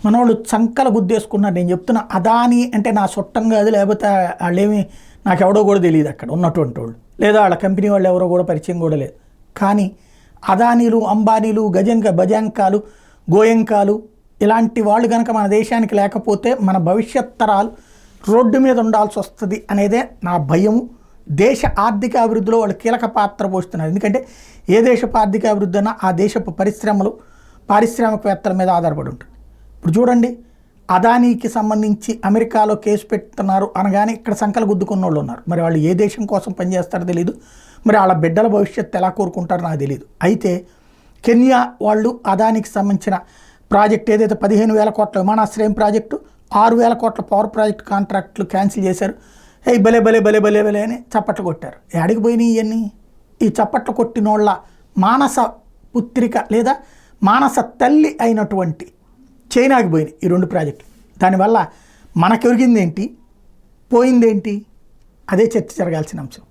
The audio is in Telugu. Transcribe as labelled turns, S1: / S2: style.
S1: మనోళ్ళు చంకల గుద్దేసుకున్నారు. నేను చెప్తున్నా, అదాని అంటే నా చుట్టం కాదు, లేకపోతే వాళ్ళేమి నాకెవడో కూడా తెలియదు అక్కడ ఉన్నటువంటి వాళ్ళు, లేదా వాళ్ళ కంపెనీ వాళ్ళు ఎవరో కూడా పరిచయం కూడా లేదు. కానీ అదానీలు, అంబానీలు, బజంకాలు, గోయంకాలు ఇలాంటి వాళ్ళు కనుక మన దేశానికి లేకపోతే మన భవిష్యత్ తరాలు రోడ్డు మీద ఉండాల్సి వస్తుంది అనేదే నా భయము. దేశ ఆర్థిక అభివృద్ధిలో వాళ్ళు కీలక పాత్ర పోస్తున్నారు. ఎందుకంటే ఏ దేశపు ఆర్థిక అభివృద్ధి అన్నా ఆ దేశపు పరిశ్రమలు, పారిశ్రామికవేత్తల మీద ఆధారపడి ఉంటుంది. ఇప్పుడు చూడండి, అదానీకి సంబంధించి అమెరికాలో కేసు పెడుతున్నారు అనగానే ఇక్కడ సంకలు గుద్దుకున్న వాళ్ళు ఉన్నారు. మరి వాళ్ళు ఏ దేశం కోసం పనిచేస్తారో తెలియదు, మరి వాళ్ళ బిడ్డల భవిష్యత్తు ఎలా కోరుకుంటారో నాకు తెలియదు. అయితే కెన్యా వాళ్ళు అదానికి సంబంధించిన ప్రాజెక్ట్ ఏదైతే 15,000 కోట్ల విమానాశ్రయం ప్రాజెక్టు, 6,000 కోట్ల పవర్ ప్రాజెక్ట్ కాంట్రాక్టులు క్యాన్సిల్ చేశారు. భలే భలే భలే భలే భలే అని చప్పట్లు కొట్టారు. ఎక్కడికి పోయినాయి ఇవన్నీ? ఈ చప్పట్లు కొట్టినోళ్ళ మానస పుత్రిక లేదా మానస తల్లి అయినటువంటి చైనాకి పోయినాయి ఈ 2 ప్రాజెక్టులు. దానివల్ల మనకెరిగిందేంటి, పోయిందేంటి? అదే చర్చ జరగాల్సిన అంశం.